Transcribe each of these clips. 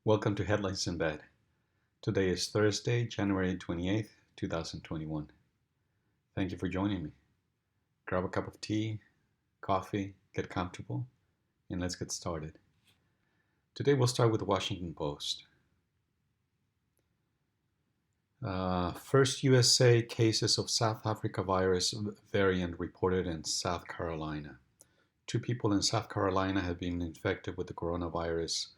Welcome to Headlines in Bed. Today is Thursday, January 28th, 2021. Thank you for joining me. Grab a cup of tea, coffee, get comfortable, and let's get started. Today we'll start with the Washington Post. First USA cases of South Africa virus variant reported in South Carolina. 2 people in South Carolina have been infected with the coronavirus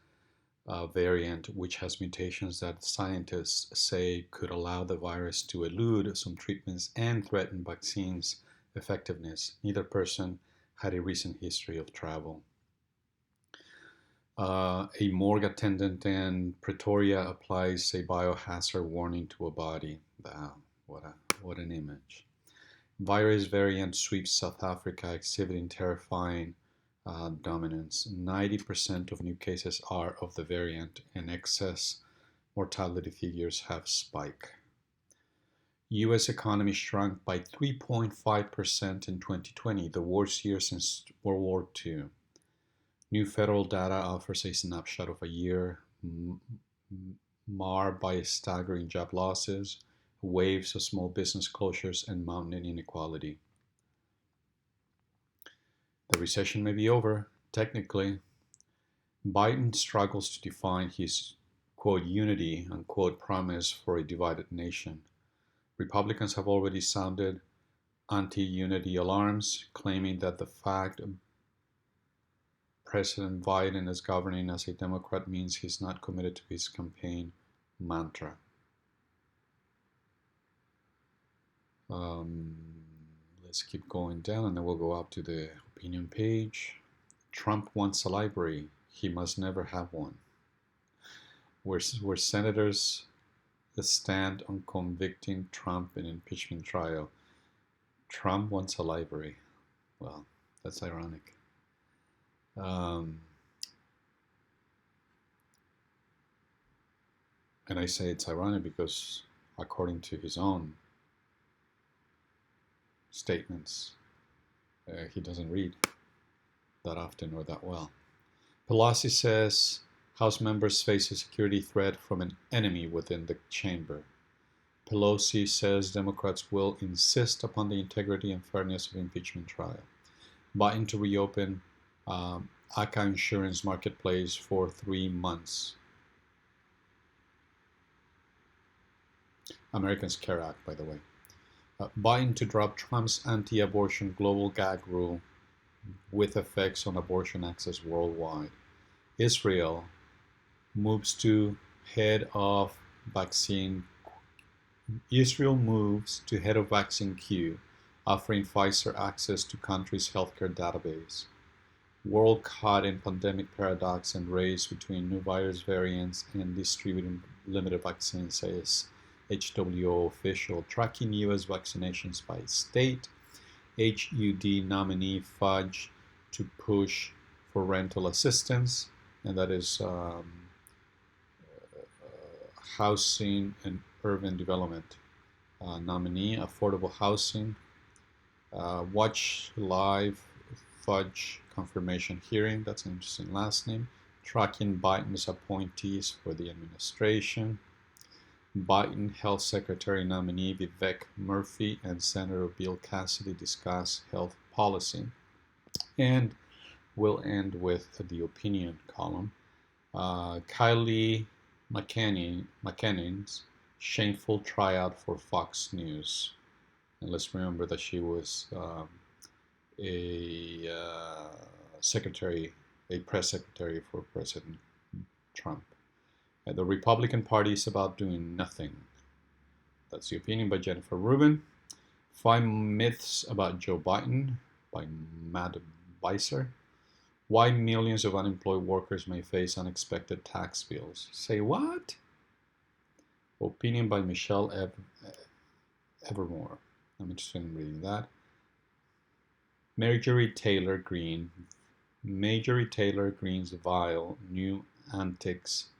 variant, which has mutations that scientists say could allow the virus to elude some treatments and threaten vaccines' effectiveness. Neither person had a recent history of travel. A morgue attendant in Pretoria applies a biohazard warning to a body. Wow, what an image. Virus variant sweeps South Africa, exhibiting terrifying dominance. 90% of new cases are of the variant, and excess mortality figures have spiked. U.S. economy shrunk by 3.5% in 2020, the worst year since World War II. New federal data offers a snapshot of a year marred by staggering job losses, waves of small business closures, and mounting inequality. The recession may be over, technically. Biden struggles to define his, quote, unity, unquote, promise for a divided nation. Republicans have already sounded anti-unity alarms, claiming that the fact President Biden is governing as a Democrat means he's not committed to his campaign mantra. Let's keep going down and then we'll go up to the opinion page. Trump wants a library. He must never have one. Where senators stand on convicting Trump in impeachment trial. Trump wants a library. Well, that's ironic. And I say it's ironic because according to his own statements, he doesn't read that often or that well. Pelosi says House members face a security threat from an enemy within the chamber. Pelosi says Democrats will insist upon the integrity and fairness of impeachment trial. Biden to reopen ACA insurance marketplace for 3 months. Americans Care Act, by the way. Biden to drop Trump's anti-abortion global gag rule with effects on abortion access worldwide. Israel moves to head of vaccine. Israel moves to head of vaccine queue, offering Pfizer access to country's healthcare database. World caught in pandemic paradox and race between new virus variants and distributing limited vaccines, says HWO official. Tracking U.S. vaccinations by state. HUD nominee fudge to push for rental assistance, and that is housing and urban development nominee, affordable housing. Watch live fudge confirmation hearing. That's an interesting last name. Tracking Biden's appointees for the administration. Biden Health Secretary nominee Vivek Murthy and Senator Bill Cassidy discuss health policy. And we'll end with the opinion column. Kylie McKinnon's shameful tryout for Fox News. And let's remember that she was a press secretary for President Trump. The Republican Party is about doing nothing. That's the opinion by Jennifer Rubin. 5 myths about Joe Biden by Matt Beiser. Why millions of unemployed workers may face unexpected tax bills. Say what? Opinion by Michelle Evermore. I'm interested in reading that. Marjorie Taylor Greene's vile new antics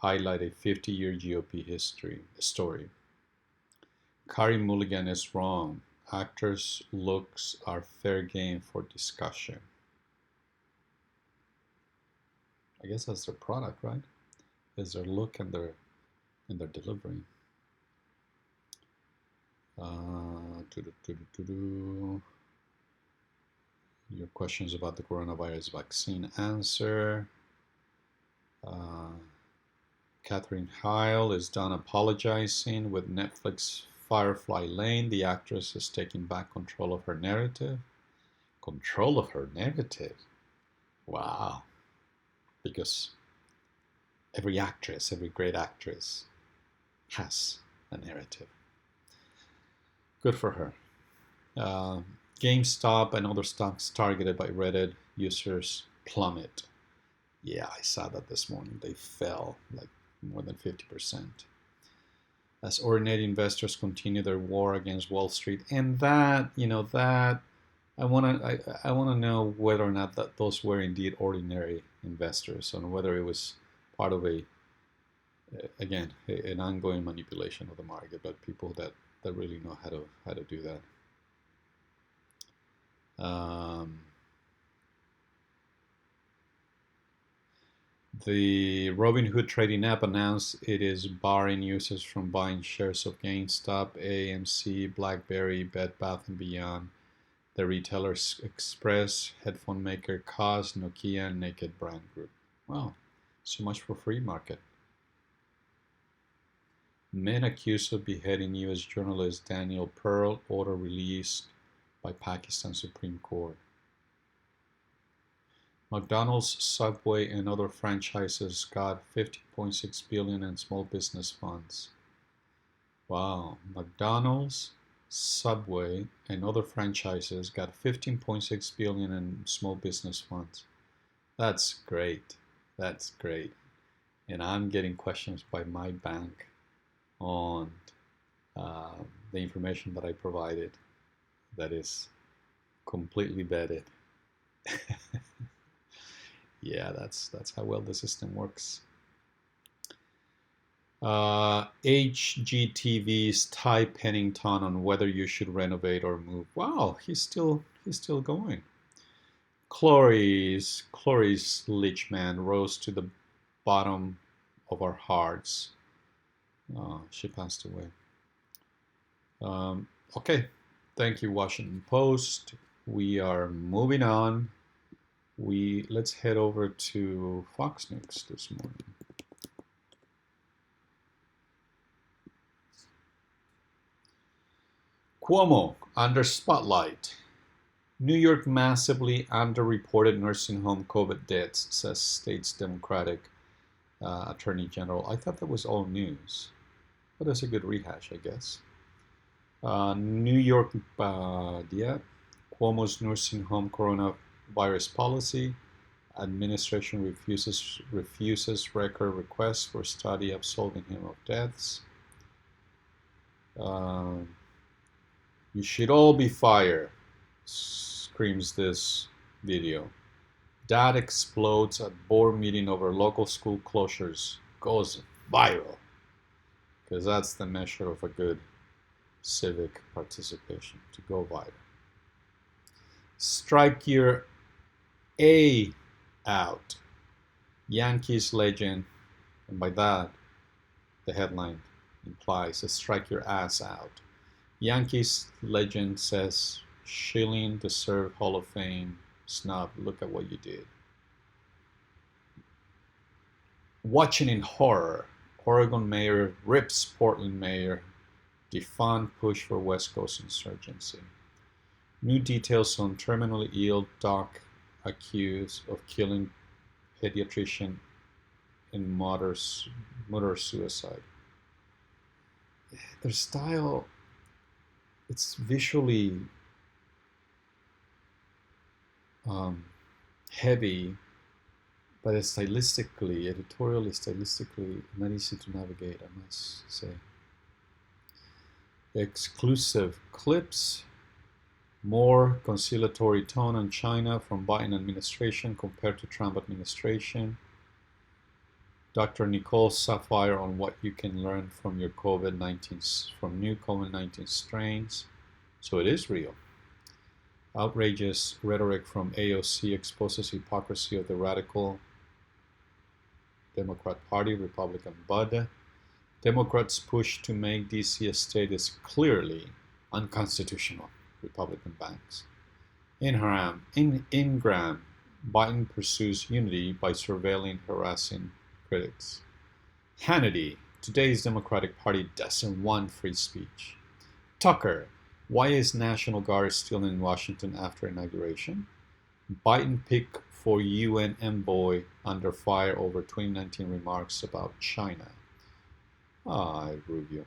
highlight a 50-year GOP story. Carey Mulligan is wrong. Actors' looks are fair game for discussion. I guess that's their product, right? is their look and their delivery. Your questions about the coronavirus vaccine answer. Catherine Heil is done apologizing with Netflix Firefly Lane. The actress is taking back control of her narrative. Control of her narrative? Wow. Because every actress, every great actress has a narrative. Good for her. GameStop and other stocks targeted by Reddit users plummet. Yeah, I saw that this morning. They fell like more than 50%. As ordinary investors continue their war against Wall Street, and that I want to know whether or not that those were indeed ordinary investors, and whether it was part of an ongoing manipulation of the market, but people that really know how to do that. The Robinhood trading app announced it is barring users from buying shares of GameStop, AMC, BlackBerry, Bed Bath & Beyond, the retailers Express, headphone maker Koss, Nokia, and Naked Brand Group. Wow, so much for free market. Men accused of beheading U.S. journalist Daniel Pearl, order released by Pakistan Supreme Court. McDonald's, Subway, and other franchises got $50.6 billion in small business funds. Wow, McDonald's, Subway, and other franchises got $15.6 billion in small business funds. That's great. That's great. And I'm getting questions by my bank on the information that I provided that is completely vetted. Yeah, that's how well the system works. HGTV's Ty Pennington on whether you should renovate or move. Wow, he's still going. Cloris Lichman rose to the bottom of our hearts. She passed away. Okay, thank you, Washington Post. We are moving on. Let's head over to Fox News this morning. Cuomo under spotlight. New York massively underreported nursing home COVID deaths, says state's Democratic Attorney General. I thought that was all news, but it's a good rehash, I guess. New York, Cuomo's nursing home coronavirus policy. Administration refuses record requests for study absolving him of deaths. You should all be fired, screams this video. Dad explodes at board meeting over local school closures, goes viral. Because that's the measure of a good civic participation, to go viral. Strike your A out. Yankees legend, and by that, the headline implies a strike your ass out. Yankees legend says, Schilling deserved Hall of Fame snub. Look at what you did. Watching in horror, Oregon mayor rips Portland mayor, defund push for West Coast insurgency. New details on terminally ill doc accused of killing pediatrician in murder suicide. Their style, it's visually heavy, but it's editorially stylistically not easy to navigate, I must say. Exclusive clips, more conciliatory tone on China from Biden administration compared to Trump administration. Dr. Nicole Sapphire on what you can learn from new COVID-19 strains. So it is real. Outrageous rhetoric from AOC exposes hypocrisy of the radical Democrat Party, Republican Bud. Democrats push to make DC a state is clearly unconstitutional, Republican banks. Ingram, Biden pursues unity by surveilling, harassing critics. Hannity, today's Democratic Party doesn't want free speech. Tucker, why is National Guard still in Washington after inauguration? Biden pick for UN envoy under fire over 2019 remarks about China. I review.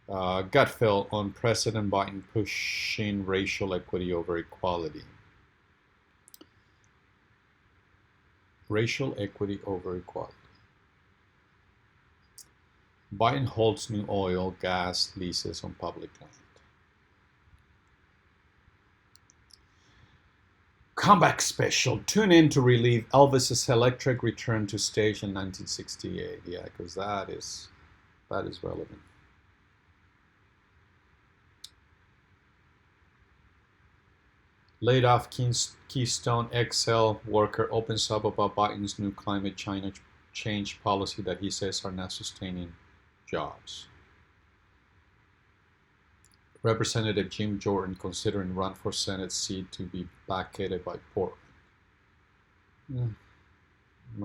Gutfeld on President Biden pushing racial equity over equality. Racial equity over equality. Biden holds new oil, gas leases on public land. Comeback special. Tune in to relive Elvis's electric return to stage in 1968. Yeah, because that is relevant. Laid off Keystone XL worker opens up about Biden's new climate change policy that he says are not sustaining jobs. Representative Jim Jordan considering run for Senate seat to be vacated by Portland.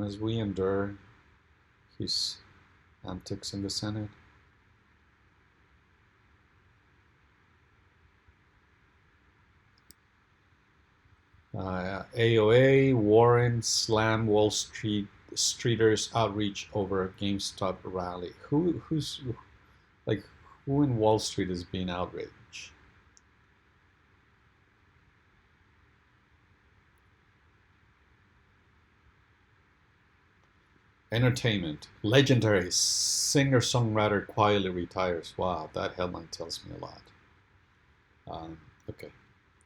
As we endure his antics in the Senate. AOA, Warren slam Wall Streeters outreach over GameStop rally. Who in Wall Street is being outraged? Entertainment. Legendary singer-songwriter quietly retires. Wow, that headline tells me a lot. Okay,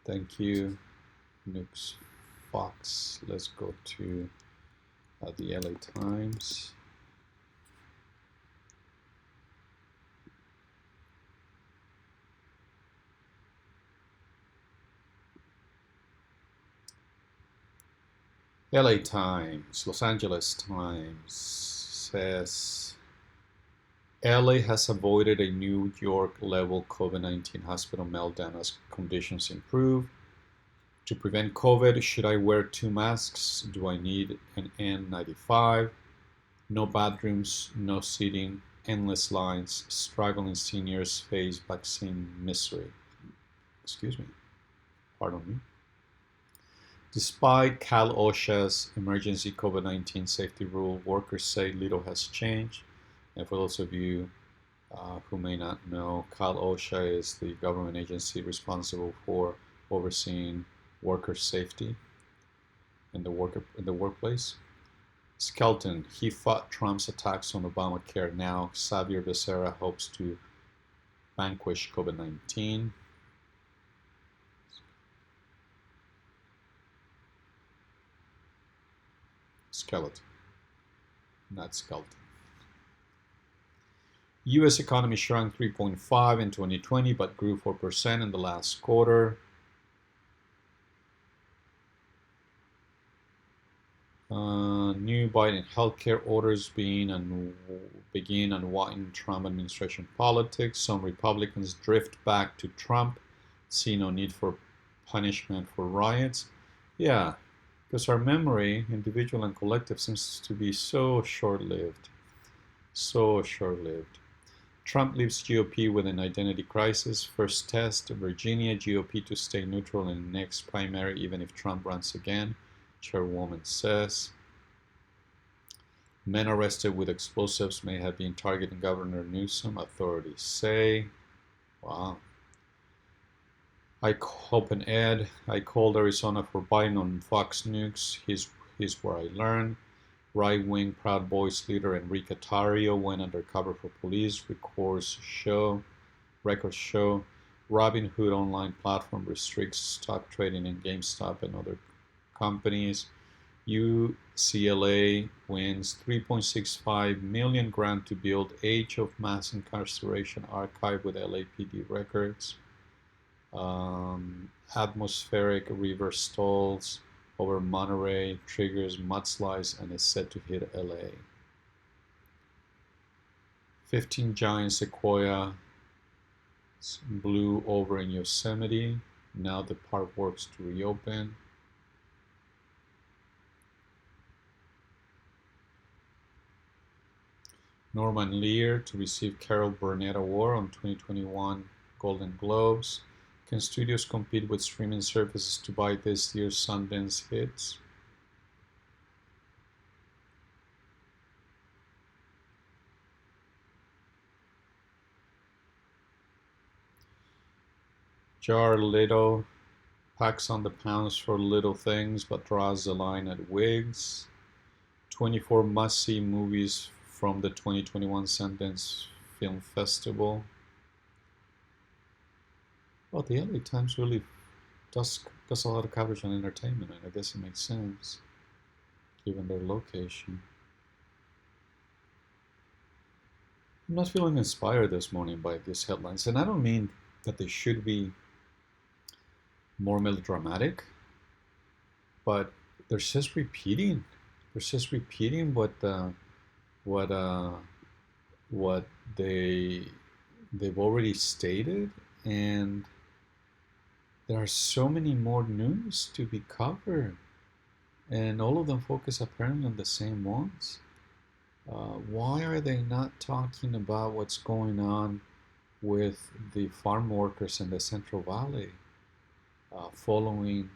thank you. Nukes Fox. Let's go to the LA Times. LA Times, Los Angeles Times says LA has avoided a New York level COVID-19 hospital meltdown as conditions improve. To prevent COVID, should I wear 2 masks? Do I need an N95? No bathrooms, no seating, endless lines. Struggling seniors face vaccine misery. Excuse me. Pardon me. Despite Cal OSHA's emergency COVID-19 safety rule, workers say little has changed. And for those of you who may not know, Cal OSHA is the government agency responsible for overseeing worker safety in the workplace. Skelton, he fought Trump's attacks on Obamacare. Now Xavier Becerra hopes to vanquish COVID-19. Skeleton, not skeleton. U.S. economy shrunk 3.5 in 2020, but grew 4% in the last quarter. New Biden healthcare orders begin unwinding Trump administration politics. Some Republicans drift back to Trump, see no need for punishment for riots. Yeah, because our memory, individual and collective, seems to be so short-lived. So short-lived. Trump leaves GOP with an identity crisis. First test, Virginia GOP to stay neutral in the next primary even if Trump runs again, chairwoman says. Men arrested with explosives may have been targeting Governor Newsom, authorities say. Wow. I open ed. I called Arizona for Biden on Fox News. Here's where I learned. Right-wing Proud Boys leader Enrique Tarrio went undercover for police. Records show. Robinhood online platform restricts stock trading in GameStop and other companies. UCLA wins $3.65 million grant to build Age of Mass Incarceration archive with LAPD records. Atmospheric river stalls over Monterey, triggers mudslides, and is set to hit LA. 15 giant sequoia blew over in Yosemite. Now the park works to reopen. Norman Lear to receive Carol Burnett Award on 2021 Golden Globes. Can studios compete with streaming services to buy this year's Sundance hits? Jared Leto packs on the pounds for little things but draws the line at wigs. 24 must-see movies from the 2021 Sundance Film Festival. Well, the LA Times really does a lot of coverage on entertainment, and I guess it makes sense given their location. I'm not feeling inspired this morning by these headlines, and I don't mean that they should be more melodramatic, but they're just repeating. They're just repeating what what they've already stated, and there are so many more news to be covered, and all of them focus apparently on the same ones. Why are they not talking about what's going on with the farm workers in the Central Valley following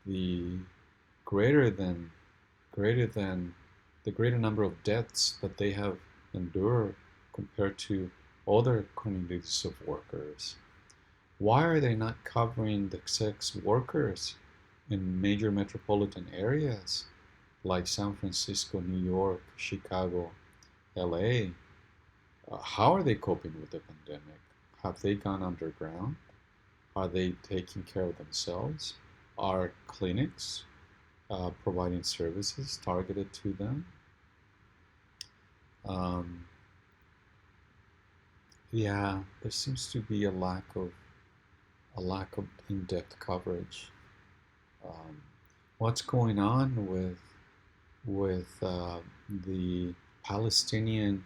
the greater than greater than the greater number of deaths that they have endured compared to other communities of workers? Why are they not covering the sex workers in major metropolitan areas like San Francisco, New York, Chicago, LA? How are they coping with the pandemic? Have they gone underground? Are they taking care of themselves? Are clinics providing services targeted to them? Yeah, there seems to be a lack of in-depth coverage. What's going on with the Palestinian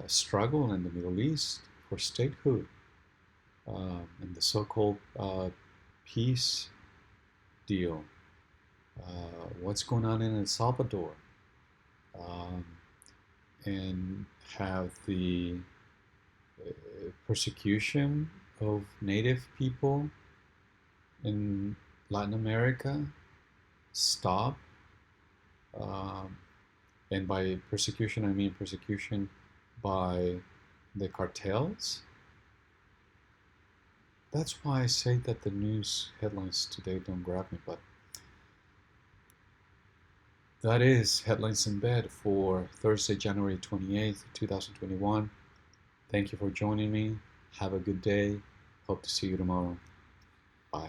struggle in the Middle East for statehood and the so-called peace deal? What's going on in El Salvador? And have the persecution of native people in Latin America stop? And by persecution, I mean persecution by the cartels. That's why I say that the news headlines today don't grab me, but that is Headlines in Bed for Thursday, January 28th, 2021. Thank you for joining me. Have a good day. Hope to see you tomorrow. Bye.